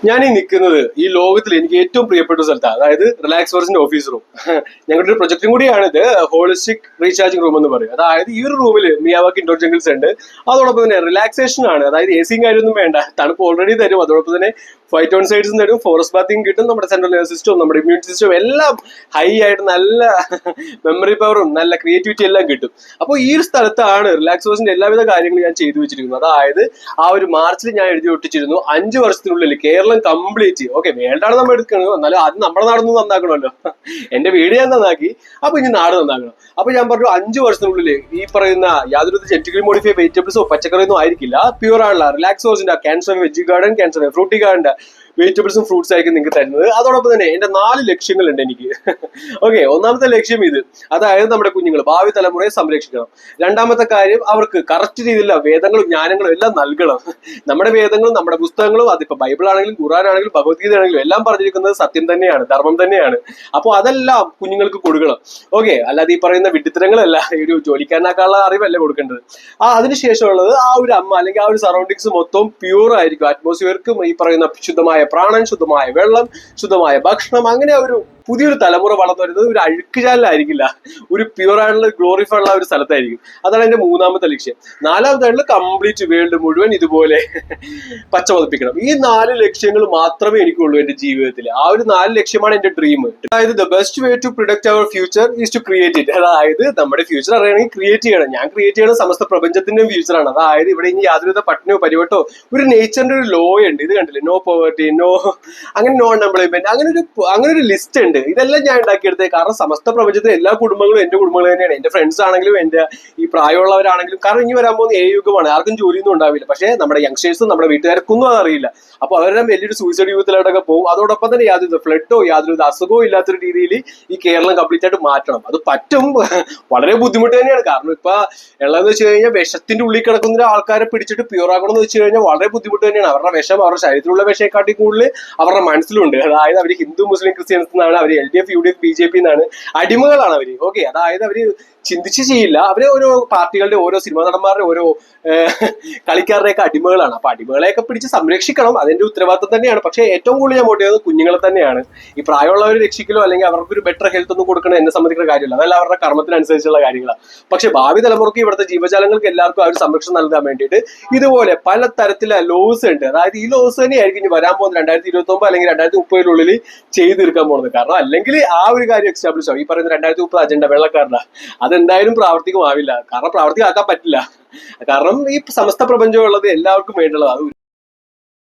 ഞാൻ ഈ നിൽക്കുന്നത് ഈ ലോകത്തിൽ എനിക്ക് ഏറ്റവും പ്രിയപ്പെട്ട സ്ഥലത്താണ്, അതായത് റിലാക്സ് ഫോർസിന്റെ ഓഫീസ് റൂം. ഞങ്ങളുടെ ഒരു പ്രൊജക്ടും കൂടിയാണ് ഇത്, ഹോളിസ്റ്റിക് റീചാർജിങ് റൂം എന്ന് പറയും. അതായത് ഈ ഒരു റൂമിൽ മിയാവാക്കി ഇൻഡോർ ജംഗിൾസ് ഉണ്ട്. അതോടൊപ്പം തന്നെ റിലാക്സേഷൻ ആണ്, അതായത് എ സിയും കാര്യമൊന്നും വേണ്ട, തണുപ്പ് ഓൾറെഡി തരും. അതോടൊപ്പം തന്നെ ഫൈറ്റോൺസൈഡ്സും തരും, ഫോറസ്റ്റ് ബാത്തിങ് കിട്ടും. നമ്മുടെ സെൻട്രൽ നെർവസ് സിസ്റ്റവും നമ്മുടെ ഇമ്മ്യൂൺ സിസ്റ്റവും എല്ലാം ഹൈ ആയിട്ട് നല്ല മെമ്മറി പവറും നല്ല ക്രിയേറ്റിവിറ്റി എല്ലാം കിട്ടും. അപ്പോൾ ഈ ഒരു സ്ഥലത്താണ് റിലാക്സ് ഫോർസിന്റെ എല്ലാവിധ കാര്യങ്ങളും ഞാൻ ചെയ്തു വെച്ചിരിക്കുന്നത്. അതായത് ആ ഒരു മാർച്ചിൽ ഞാൻ എഴുതി ഒട്ടിച്ചിരുന്നു 5 വർഷത്തിനുള്ളിൽ കേരളം കംപ്ലീറ്റ്, ഓക്കെ വേണ്ടാണ് നമ്മൾ എടുക്കുന്നത്, എന്നാലും അത് നമ്മുടെ നാടൊന്നും നന്നാക്കണമല്ലോ. എന്റെ വീട് ഞാൻ നന്നാക്കി, അപ്പൊ ഇനി നാട് നന്നാക്കണം. അപ്പൊ ഞാൻ പറഞ്ഞു 5 വർഷത്തിനുള്ളിൽ ഈ പറയുന്ന യാതൊരു ജെനറ്റിക്കലി മോഡിഫൈ വെജിറ്റബിൾസോ പച്ചക്കറിയൊന്നും ആയിരിക്കില്ല, പ്യൂർ ആണല്ല റിലാക്സ് ഫോർസിന്റെ cancer veggie garden, cancer fruity ഗാർഡന്റെ വെജിറ്റബിൾസും ഫ്രൂട്ട്സ് ആയിരിക്കും നിങ്ങൾക്ക് തരുന്നത്. അതോടൊപ്പം തന്നെ എന്റെ 4 ലക്ഷ്യങ്ങളുണ്ട് എനിക്ക്. ഓക്കെ, ഒന്നാമത്തെ ലക്ഷ്യം ഇത്, അതായത് നമ്മുടെ കുഞ്ഞുങ്ങൾ ഭാവി തലമുറയെ സംരക്ഷിക്കണം. രണ്ടാമത്തെ കാര്യം, അവർക്ക് കറക്റ്റ് രീതിയിലുള്ള വേദങ്ങളും ജ്ഞാനങ്ങളും എല്ലാം നൽകണം. നമ്മുടെ വേദങ്ങളും നമ്മുടെ പുസ്തകങ്ങളും, അതിപ്പോ ബൈബിൾ ആണെങ്കിലും ഖുർആൻ ആണെങ്കിലും ഭഗവത്ഗീത ആണെങ്കിലും എല്ലാം പറഞ്ഞിരിക്കുന്നത് സത്യം തന്നെയാണ്, ധർമ്മം തന്നെയാണ്. അപ്പോൾ അതെല്ലാം കുഞ്ഞുങ്ങൾക്ക് കൊടുക്കണം. ഓക്കെ, അല്ലാതെ ഈ പറയുന്ന വിഡ്ഢിത്തരങ്ങളല്ല, ഒരു ജോലിക്കാരനാക്കാനുള്ള അറിവല്ല കൊടുക്കേണ്ടത്. അതിനുശേഷമുള്ളത് ആ ഒരു അമ്മ അല്ലെങ്കിൽ ആ ഒരു സറൗണ്ടിങ്സ് മൊത്തം പ്യൂർ ആയിരിക്കും. അറ്റ്മോസ്ഫിയർക്കും ഈ പറയുന്ന ശുദ്ധമായ പ്രാണൻ, ശുദ്ധമായ വെള്ളം, ശുദ്ധമായ ഭക്ഷണം, അങ്ങനെ ഒരു പുതിയൊരു തലമുറ വളർന്നു വരുന്നത് ഒരു അഴുക്കുചാലിലായിരിക്കില്ല, ഒരു പ്യൂർ ആയിട്ടുള്ള ഗ്ലോറിഫൈ ഉള്ള ഒരു സ്ഥലത്തായിരിക്കും. അതാണ് എന്റെ മൂന്നാമത്തെ ലക്ഷ്യം. നാലാമതായിട്ടുള്ള കംപ്ലീറ്റ് വേൾഡ് മുഴുവൻ ഇതുപോലെ പച്ച പതിപ്പിക്കണം. ഈ 4 ലക്ഷ്യങ്ങൾ മാത്രമേ എനിക്കുള്ളൂ എന്റെ ജീവിതത്തിൽ. ആ ഒരു 4 ലക്ഷ്യമാണ് എന്റെ ഡ്രീം. അതായത് the best way to predict our future is to create it. അതായത് നമ്മുടെ ഫ്യൂച്ചർ അറിയണമെങ്കിൽ ക്രിയേറ്റ് ചെയ്യണം. ഞാൻ ക്രിയേറ്റ് ചെയ്യണ സമസ്ത പ്രപഞ്ചത്തിന്റെ ഫ്യൂച്ചറാണ്. അതായത് ഇവിടെ ഇനി യാതൊരുവിധ പട്ടിണിയോ പരിവട്ടോ, ഒരു നേച്ചറിന്റെ ഒരു ലോ ഉണ്ട്. ഇത് കണ്ടില്ലേ, നോ പോവർട്ടി, നോ അങ്ങനെ നോൺ എംപ്ലോയ്മെന്റ്, അങ്ങനെ ഒരു ലിസ്റ്റ് ഉണ്ട്. ഇതെല്ലാം ഞാൻ ഉണ്ടാക്കിയെടുത്തത് കാരണം സമസ്ത പ്രപഞ്ചത്തിലെ എല്ലാ കുടുംബങ്ങളും എന്റെ കുടുംബങ്ങൾ തന്നെയാണ്. എന്റെ ഫ്രണ്ട്സ് ആണെങ്കിലും എന്റെ ഈ പ്രായമുള്ളവരാണെങ്കിലും. കാരണം ഇനി വരാൻ പോകുന്ന യുഗമാണ്, ആർക്കും ജോലിയൊന്നും ഉണ്ടാവില്ല. പക്ഷേ നമ്മുടെ യങ്സ്റ്റേഴ്സും നമ്മുടെ വീട്ടുകാർക്കൊന്നും അതറിയില്ല. അപ്പൊ അവരെല്ലാം വലിയൊരു സൂയിസൈഡ് യൂത്തിലോട്ടൊക്കെ പോകും. അതോടൊപ്പം തന്നെ യാതൊരു ഫ്ലഡോ യാതൊരു അസുഖവും ഇല്ലാത്തൊരു രീതിയിൽ ഈ കേരളം കംപ്ലീറ്റ് ആയിട്ട് മാറ്റണം. അത് പറ്റും, വളരെ ബുദ്ധിമുട്ട് തന്നെയാണ്. കാരണം ഇപ്പൊ ഉള്ളതെന്ന് വെച്ച് കഴിഞ്ഞാൽ വിഷത്തിന്റെ ഉള്ളിൽ കിടക്കുന്ന ആൾക്കാരെ പിടിച്ചിട്ട് പ്യൂർ ആക്കണം എന്ന് വെച്ച് കഴിഞ്ഞാൽ വളരെ ബുദ്ധിമുട്ട് തന്നെയാണ്. അവരുടെ വിഷം അവരുടെ ശരീരത്തിലുള്ള വിഷയെക്കാട്ടി കൂടുതൽ അവരുടെ മനസ്സിലുണ്ട്. അതായത് അവർ ഹിന്ദു മുസ്ലിം ക്രിസ്ത്യൻസ് എന്നാണ്, അവർ LDF UDF BJP എന്നാണ്, അടിമകളാണ് അവര്. ഓക്കെ, അതായത് അവര് ചിന്തിച്ച് ചെയ്യില്ല. അവര് ഓരോ പാർട്ടികളുടെ ഓരോ സിനിമാ നടന്മാരുടെ ഓരോ കളിക്കാരുടെയൊക്കെ അടിമകളാണ്. അപ്പൊ അടിമകളെയൊക്കെ പിടിച്ച് സംരക്ഷിക്കണം, അതിന്റെ ഉത്തരവാദിത്വം തന്നെയാണ്. പക്ഷെ ഏറ്റവും കൂടുതൽ ഞാൻ വോട്ട് ചെയ്യുന്നത് കുഞ്ഞുങ്ങളെ തന്നെയാണ്. ഈ പ്രായമുള്ളവരെ രക്ഷിക്കലോ അല്ലെങ്കിൽ അവർക്കൊരു ബെറ്റർ ഹെൽത്ത് ഒന്നും കൊടുക്കണം എന്നെ സംബന്ധിക്കുന്ന കാര്യമില്ല, അതല്ല അവരുടെ കർമ്മത്തിനനുസരിച്ചുള്ള കാര്യങ്ങളാണ്. പക്ഷെ ഭാവി തലമുറയ്ക്ക് ഇവിടുത്തെ ജീവജാലങ്ങൾക്ക് എല്ലാവർക്കും ആ ഒരു സംരക്ഷണം നൽകാൻ വേണ്ടിയിട്ട് ഇതുപോലെ പല തരത്തിലുള്ള ലോസ് ഉണ്ട്. അതായത് ഈ ലോസ് തന്നെയായിരിക്കും ഇനി വരാൻ പോകുന്നത് 2029 അല്ലെങ്കിൽ 2030 ചെയ്ത് തീർക്കാൻ പോകുന്നത്. കാരണം അല്ലെങ്കിൽ ആ ഒരു കാര്യം എക്സ്റ്റാബ്ലിഷ് ആവും. ഈ പറയുന്ന 2030 അജണ്ട വെള്ളക്കാരുടെ അതെന്തായാലും പ്രാവർത്തികമാവില്ല. കാരണം പ്രാവർത്തികമാക്കാൻ പറ്റില്ല. കാരണം ഈ സമസ്ത പ്രപഞ്ചം ഉള്ളത് എല്ലാവർക്കും വേണ്ടുള്ളത്.